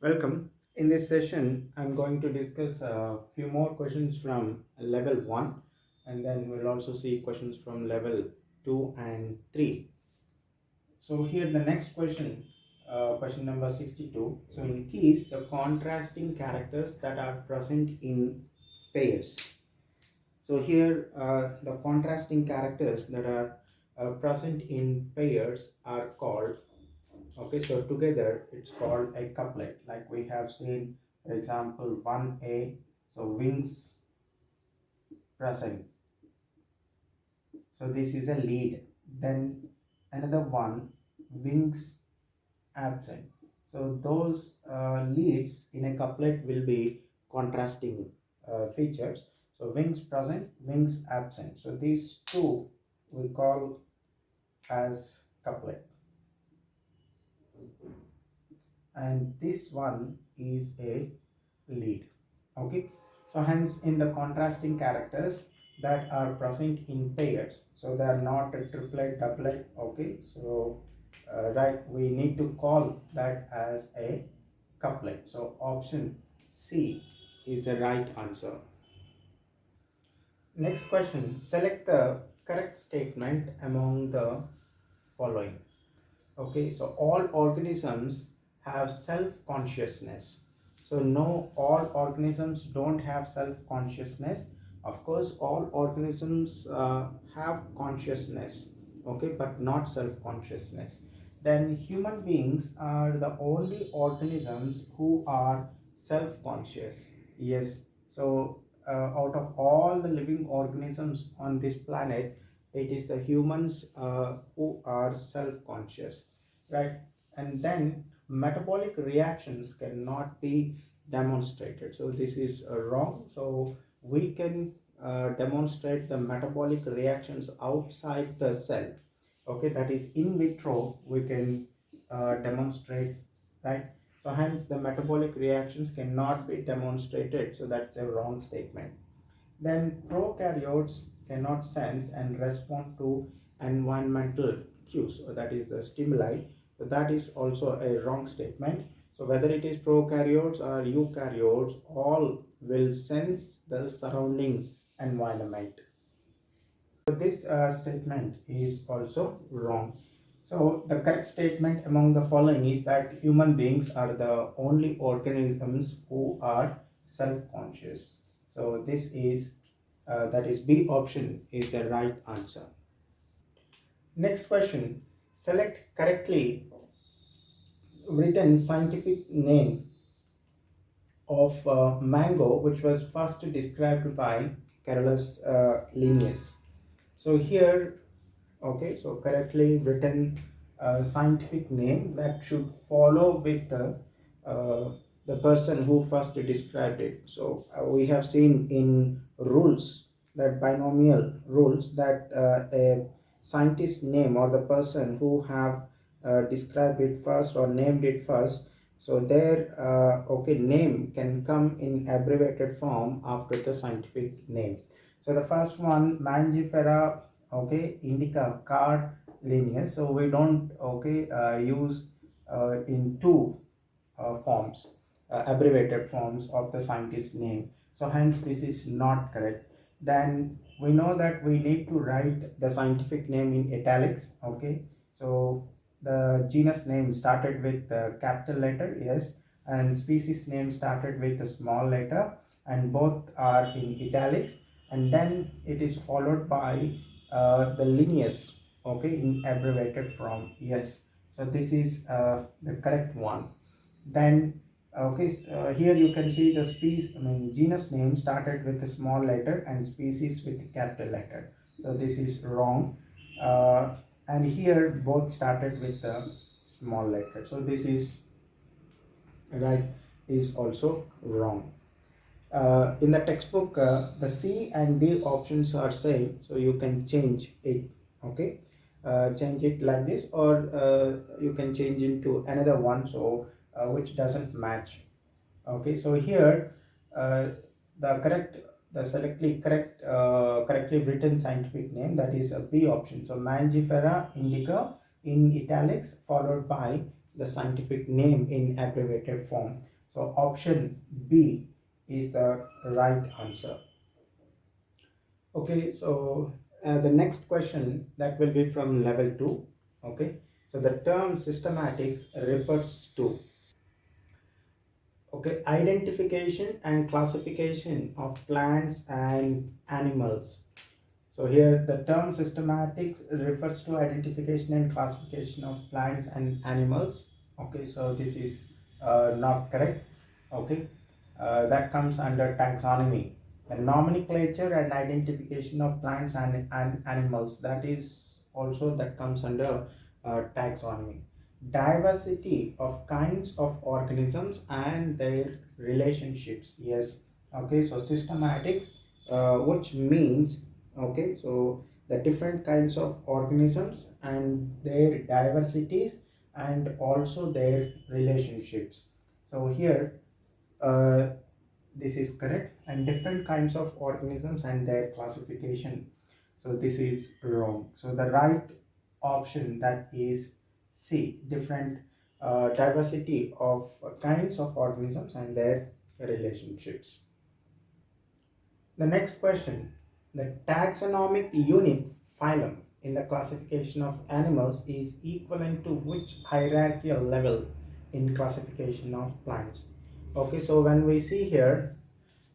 Welcome. In this session, I'm going to discuss a few more questions from level 1, and then we'll also see questions from level 2 and 3. So here the next question, question number 62. So in keys, the contrasting characters that are present in pairs. So here the contrasting characters that are present in pairs are called, okay, so together it's called a couplet, like we have seen, for example, 1a, so wings present, so this is a lead. Then another one, wings absent. So those leads in a couplet will be contrasting features. So wings present, wings absent, so these two we call as couplet, and this one is a lead. Okay, so hence in the contrasting characters that are present in pairs, so they are not a triplet, doublet. Okay, so right, we need to call that as a couplet. So option C is the right answer. Next question, select the correct statement among the following. Okay, so all organisms have self-consciousness. So no, all organisms don't have self-consciousness. Of course, all organisms have consciousness, okay, but not self-consciousness. Then human beings are the only organisms who are self-conscious. Yes, so out of all the living organisms on this planet, it is the humans who are self-conscious, right? And then metabolic reactions cannot be demonstrated, so this is wrong. So we can demonstrate the metabolic reactions outside the cell, okay, that is in vitro we can demonstrate, right? So hence the metabolic reactions cannot be demonstrated, so that's a wrong statement. Then prokaryotes cannot sense and respond to environmental cues, or that is the stimuli. So that is also a wrong statement. So whether it is prokaryotes or eukaryotes, all will sense the surrounding environment. So this statement is also wrong. So the correct statement among the following is that human beings are the only organisms who are self-conscious. So this is that is B option is the right answer. Next question, select correctly written scientific name of mango which was first described by Carolus Linnaeus. So here, okay, so correctly written scientific name that should follow with the person who first described it. So we have seen in rules, that binomial rules, that a scientist name or the person who have described it first or named it first, so their okay, name can come in abbreviated form after the scientific name. So the first one, Mangifera, okay, indica card Linnaeus. So we don't, okay, use in two forms, abbreviated forms of the scientist name. So hence this is not correct. Then we know that we need to write the scientific name in italics. Okay, so the genus name started with the capital letter, yes, and species name started with a small letter, and both are in italics, and then it is followed by the Linnaeus, okay, in abbreviated form, yes. So this is the correct one. Then okay, here you can see the species, genus name started with a small letter and species with a capital letter, so this is wrong. And here both started with a small letter, so this is right, is also wrong. In the textbook the C and D options are same, so you can change it, okay, change it like this, or you can change into another one, so which doesn't match. Okay, so here the correct, the selectly correct correctly written scientific name, that is a B option. So Mangifera indica in italics followed by the scientific name in abbreviated form. So option B is the right answer. Okay, so the next question that will be from level 2. Okay, so the term systematics refers to, okay, identification and classification of plants and animals. So here the term systematics refers to identification and classification of plants and animals. Okay, so this is not correct. Okay, that comes under taxonomy. The nomenclature and identification of plants and animals, that is also that comes under taxonomy. Diversity of kinds of organisms and their relationships. Yes. Okay, so systematics, which means, okay, so the different kinds of organisms and their diversities and also their relationships. So here uh, this is correct, and different kinds of organisms and their classification, so this is wrong. So the right option, that is C, different diversity of kinds of organisms and their relationships. The next question, the taxonomic unit phylum in the classification of animals is equivalent to which hierarchical level in classification of plants? Okay, so when we see here,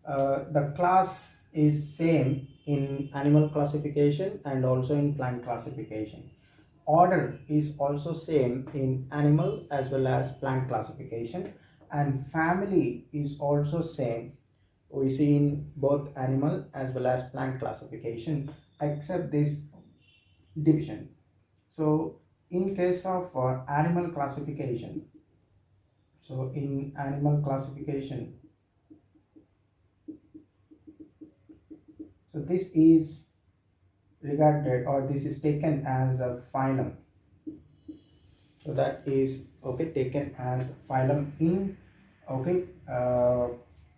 the class is same in animal classification and also in plant classification. Order is also same in animal as well as plant classification, and family is also same we see in both animal as well as plant classification, except this division. So in case of animal classification, so in animal classification, so this is regarded, or this is taken as a phylum. So that is, okay, taken as phylum in, okay,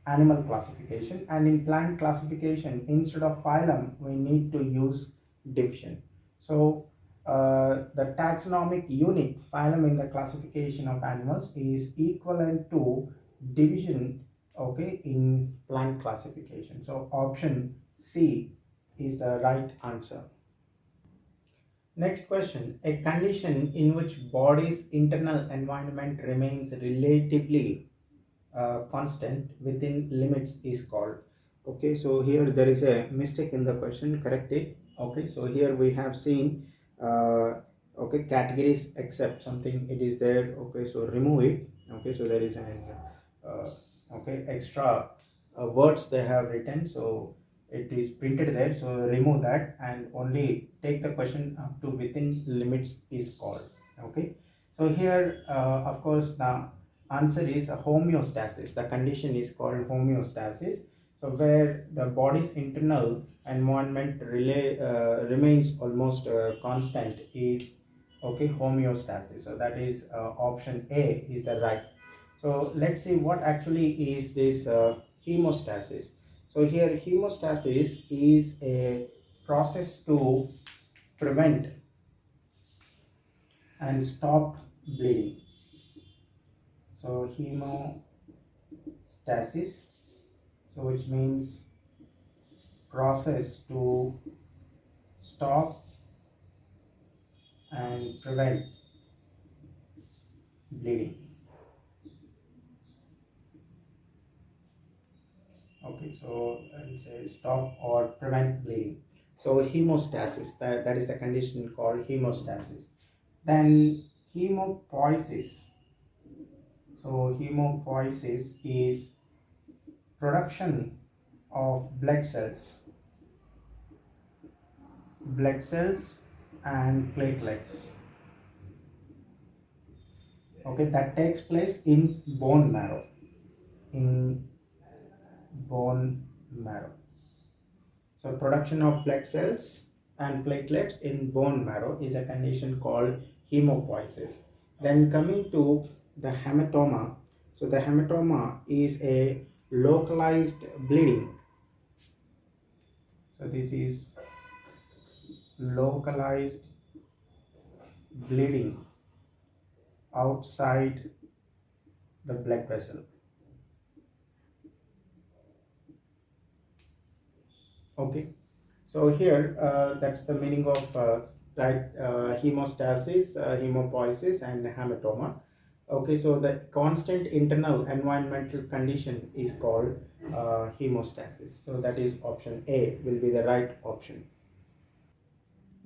animal classification, and in plant classification instead of phylum we need to use division. So the taxonomic unit phylum in the classification of animals is equivalent to division, okay, in plant classification. So option C is the right answer. Next question. A condition in which body's internal environment remains relatively constant within limits is called. Okay, so here there is a mistake in the question, correct it. Okay, so here we have seen okay, categories except something it is there. Okay, so remove it. Okay, so there is an uh, okay, extra words they have written, so it is printed there, so remove that and only take the question up to within limits is called. Okay, so here of course the answer is a homeostasis. The condition is called homeostasis. So where the body's internal environment remains almost constant is, okay, homeostasis. So that is option A is the right. So let's see what actually is this hemostasis. So here hemostasis is a process to prevent and stop bleeding. So hemostasis, so which means process to stop and prevent bleeding. Okay, so let's say stop or prevent bleeding. So hemostasis, that is the condition called hemostasis. Then hemopoiesis. So hemopoiesis is production of blood cells and platelets. Okay, that takes place in bone marrow. In bone marrow. So production of blood cells and platelets in bone marrow is a condition called hemopoiesis. Then coming to the hematoma. So the hematoma is a localized bleeding. So this is localized bleeding outside the blood vessel. Okay, so here that's the meaning of right hemostasis, hemopoiesis, and hematoma. Okay, so the constant internal environmental condition is called hemostasis. So that is option A will be the right option.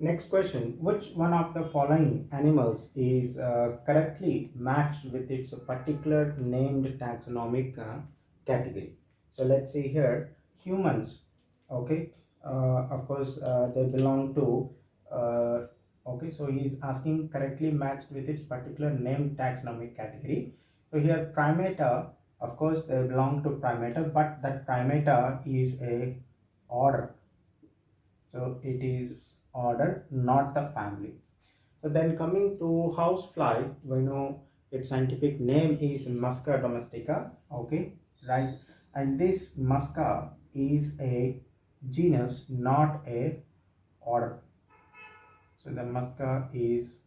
Next question, which one of the following animals is correctly matched with its particular named taxonomic category? So let's see here, humans, okay, of course they belong to, uh, okay, so he is asking correctly matched with its particular named taxonomic category. So here primata, of course they belong to primata, but that primata is a order, so it is order, not the family. So then coming to housefly, we know its scientific name is Musca domestica. Okay, right? And this Musca is a genus, not a order. So the Musca is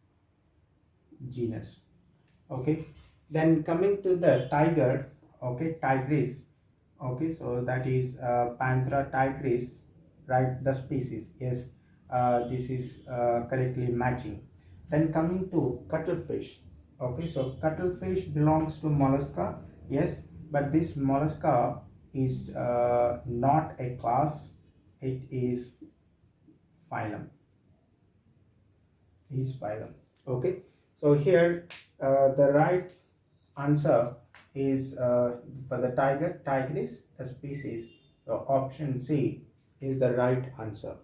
genus. Okay, then coming to the tiger, okay, tigris, okay, so that is Panthera tigris, right, the species, yes, this is correctly matching. Then coming to cuttlefish, okay, so cuttlefish belongs to mollusca, yes, but this mollusca is not a class, it is phylum, is phylum. Okay, so here the right answer is for the tiger, tigris, the species. So option C is the right answer.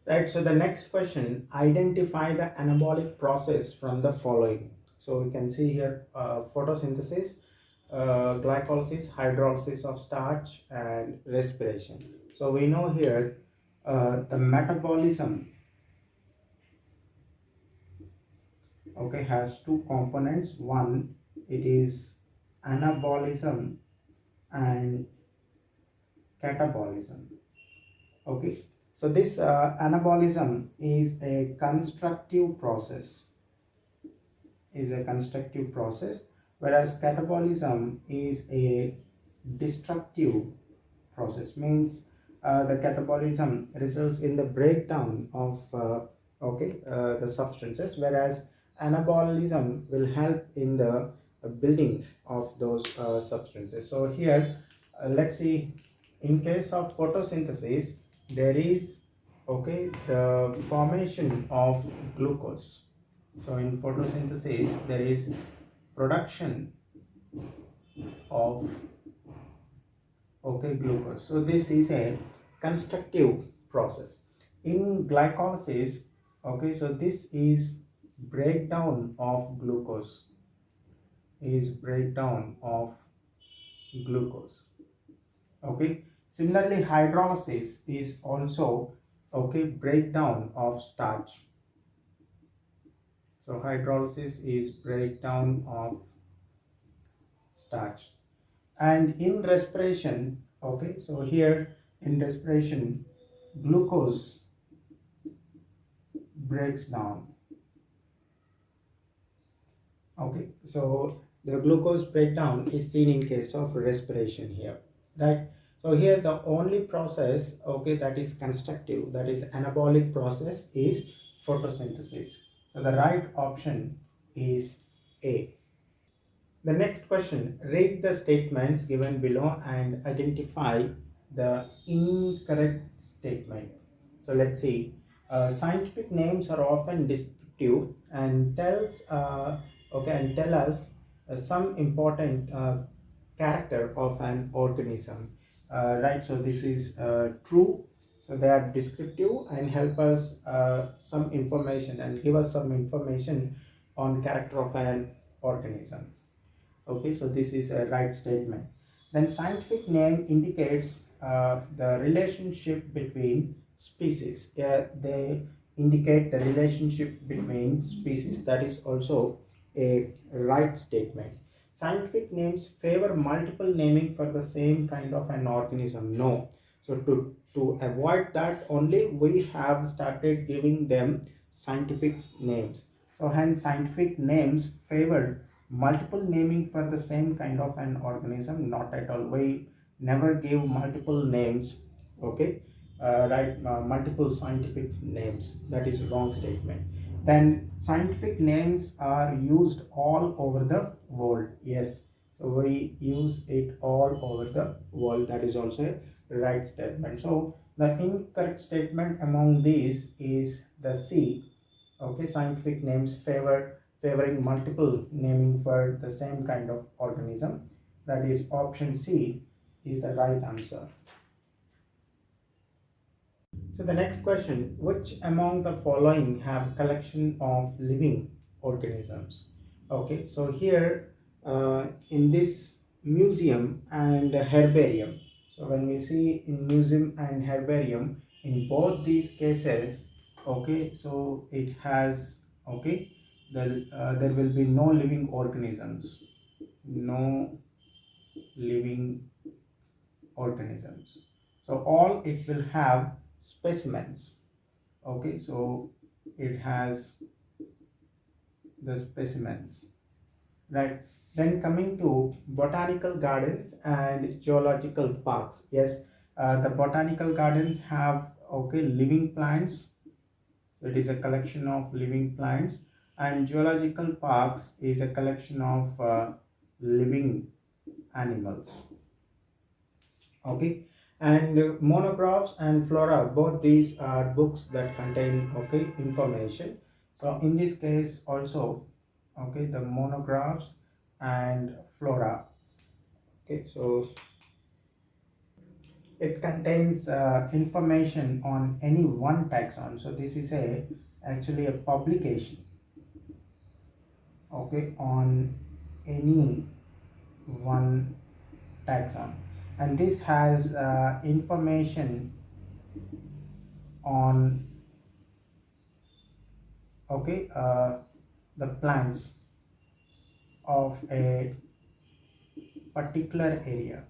Right. So the next question: identify the anabolic process from the following. So we can see here photosynthesis, glycolysis, hydrolysis of starch, and respiration. So we know here the metabolism, okay, has two components. One, it is anabolism and catabolism. Okay, so this anabolism is a constructive process, whereas catabolism is a destructive process, means the catabolism results in the breakdown of the substances, whereas anabolism will help in the building of those substances. So here let's see, in case of photosynthesis there is, okay, the formation of glucose. So in photosynthesis there is production of, okay, glucose. So this is a constructive process. In glycolysis, okay, so this is breakdown of glucose, okay. Similarly, hydrolysis is also, okay, breakdown of starch. So hydrolysis is breakdown of starch. And in respiration, okay, so here in respiration glucose breaks down, okay, so the glucose breakdown is seen in case of respiration here, right? So here the only process, okay, that is constructive, that is anabolic process, is photosynthesis. So the right option is A. The next question, read the statements given below and identify the incorrect statement. So let's see. Scientific names are often descriptive and tell us some important character of an organism. Right. So this is true. So they are descriptive and help us some information and give us some information on character of an organism. Okay, so this is a right statement. Then scientific name indicates the relationship between species. They indicate the relationship between species. That is also a right statement. Scientific names favor multiple naming for the same kind of an organism. No. So to avoid that only, we have started giving them scientific names. So hence scientific names favor multiple naming for the same kind of an organism, not at all. We never give multiple names, okay. multiple scientific names. That is wrong statement. Then scientific names are used all over the world. Yes, so we use it all over the world. That is also a right statement. So the incorrect statement among these is the C. Okay, scientific names favoring multiple naming for the same kind of organism. That is option C is the right answer. So the next question, which among the following have collection of living organisms? Okay, so here in this museum and herbarium, so when we see in museum and herbarium, in both these cases, okay, so it has, okay, there will be no living organisms, no living organisms. So all it will have specimens. Okay, so it has the specimens, right? Then coming to botanical gardens and geological parks. Yes, the botanical gardens have, okay, living plants. It is a collection of living plants, and geological parks is a collection of living animals. Okay, and monographs and flora, both these are books that contain, okay, information. So in this case also, okay, the monographs and flora, okay, so it contains information on any one taxon. So this is a actually a publication, okay, on any one taxon, and this has information on, okay, the plants of a particular area.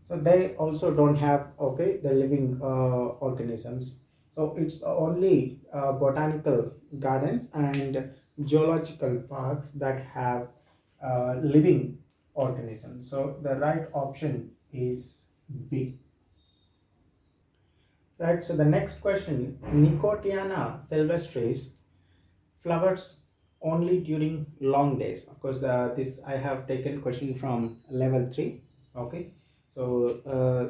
So they also don't have, okay, the living organisms. So it's only botanical gardens and geological parks that have living organisms. So the right option is B. Right, so the next question, Nicotiana sylvestris flowers only during long days. Of course, this I have taken question from level 3. Okay, so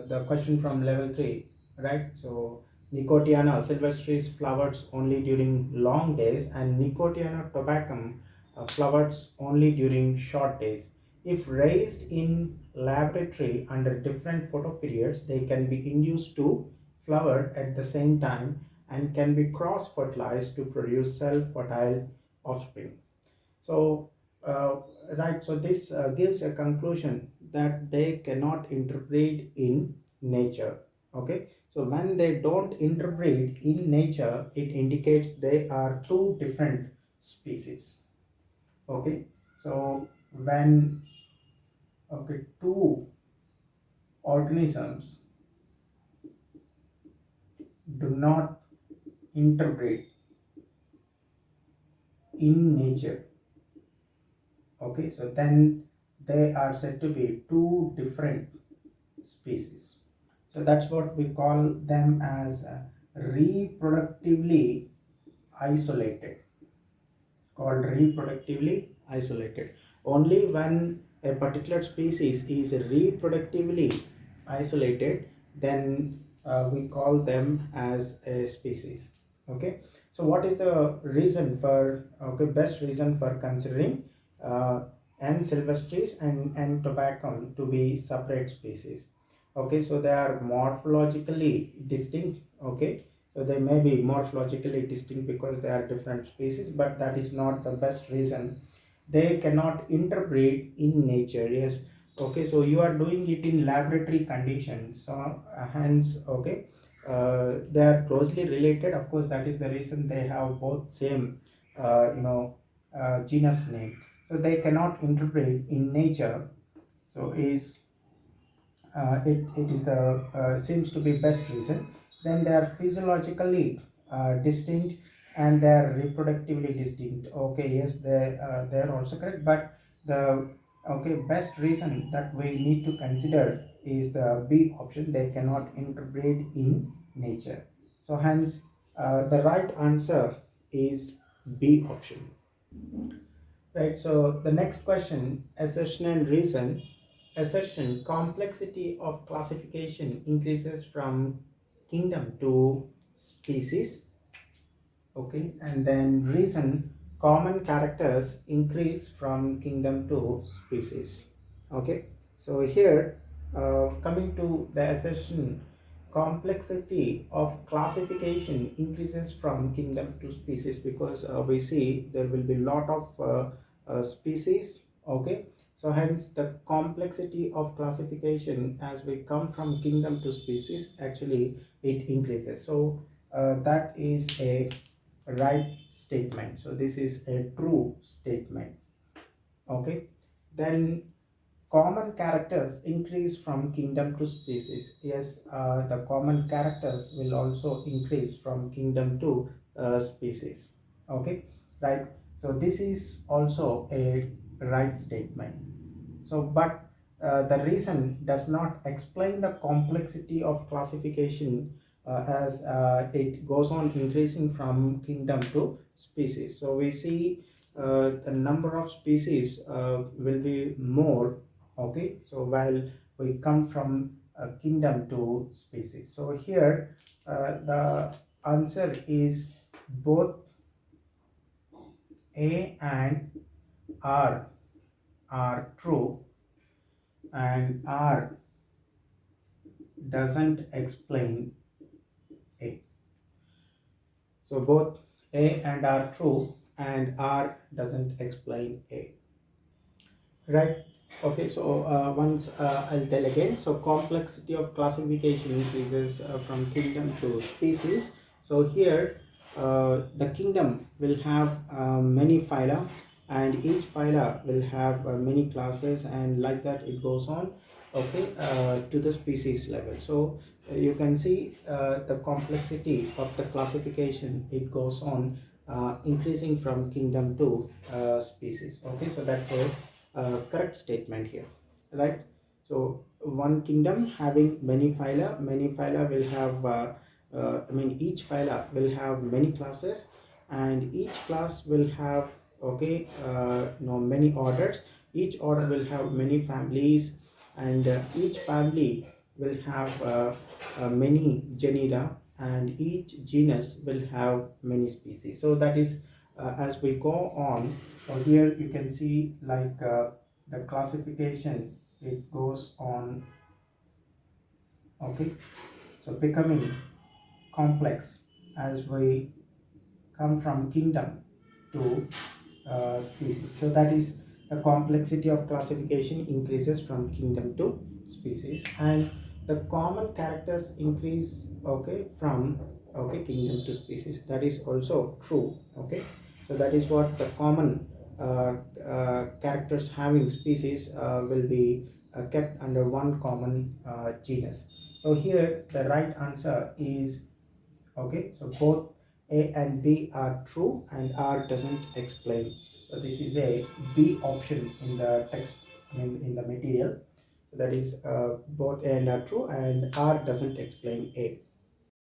the question from level 3, right? So Nicotiana sylvestris flowers only during long days, and Nicotiana tabacum flowers only during short days. If raised in laboratory under different photoperiods, they can be induced to flower at the same time and can be cross-fertilized to produce self-fertile offspring. So, uh, right, so this gives a conclusion that they cannot interbreed in nature. Okay, so when they don't interbreed in nature, it indicates they are two different species. Okay, so when, okay, two organisms do not interbreed in nature, okay, so then they are said to be two different species. So that's what we call them as reproductively isolated, called reproductively isolated. Only when a particular species is reproductively isolated, then we call them as a species. Okay, so what is the reason for, okay, best reason for considering uh, N sylvestris and N tabacum to be separate species? Okay, so they are morphologically distinct. Okay, so they may be morphologically distinct because they are different species, but that is not the best reason. They cannot interbreed in nature. Yes, okay, so you are doing it in laboratory conditions, so hence, okay, they are closely related. Of course, that is the reason they have both same genus name. So they cannot interbreed in nature. So is it is the seems to be best reason. Then they are physiologically distinct and they are reproductively distinct. Okay, yes, they are also correct, but the Okay, best reason that we need to consider is the B option. They cannot interbreed in nature. So hence the right answer is B option. Right, so the next question, assertion and reason. Assertion, complexity of classification increases from kingdom to species. Okay, and then reason, common characters increase from kingdom to species. Okay, so here coming to the assertion, complexity of classification increases from kingdom to species, because we see there will be lot of species. Okay, so hence the complexity of classification as we come from kingdom to species, actually it increases. So that is a right statement. So this is a true statement. Okay, then common characters increase from kingdom to species. Yes, the common characters will also increase from kingdom to species. Okay, right. So this is also a right statement. So but the reason does not explain the complexity of classification as it goes on increasing from kingdom to species. So we see the number of species will be more. Okay, so while we come from kingdom to species, so here the answer is both A and R are true, and R doesn't explain A. So both A and R true, and R doesn't explain A. Right? Okay, so once I'll tell again. So complexity of classification increases from kingdom to species. So here the kingdom will have many phyla, and each phyla will have many classes, and like that it goes on. Okay, to the species level. So you can see the complexity of the classification, it goes on increasing from kingdom to species. Okay, so that's a correct statement here, right? So one kingdom having many phyla will have I mean each phyla will have many classes, and each class will have, okay, many orders. Each order will have many families, and each family will have many genera, and each genus will have many species. So that is as we go on. So here you can see like the classification, it goes on. Okay, so becoming complex as we come from kingdom to species. So that is the complexity of classification increases from kingdom to species, and the common characters increase, okay, from, okay, kingdom to species. That is also true. Okay, so that is what the common characters having species will be kept under one common genus. So here the right answer is, okay, so both A and B are true, and R doesn't explain. So this is a B option in the text, in the material. So that is both A and R true, and R doesn't explain A.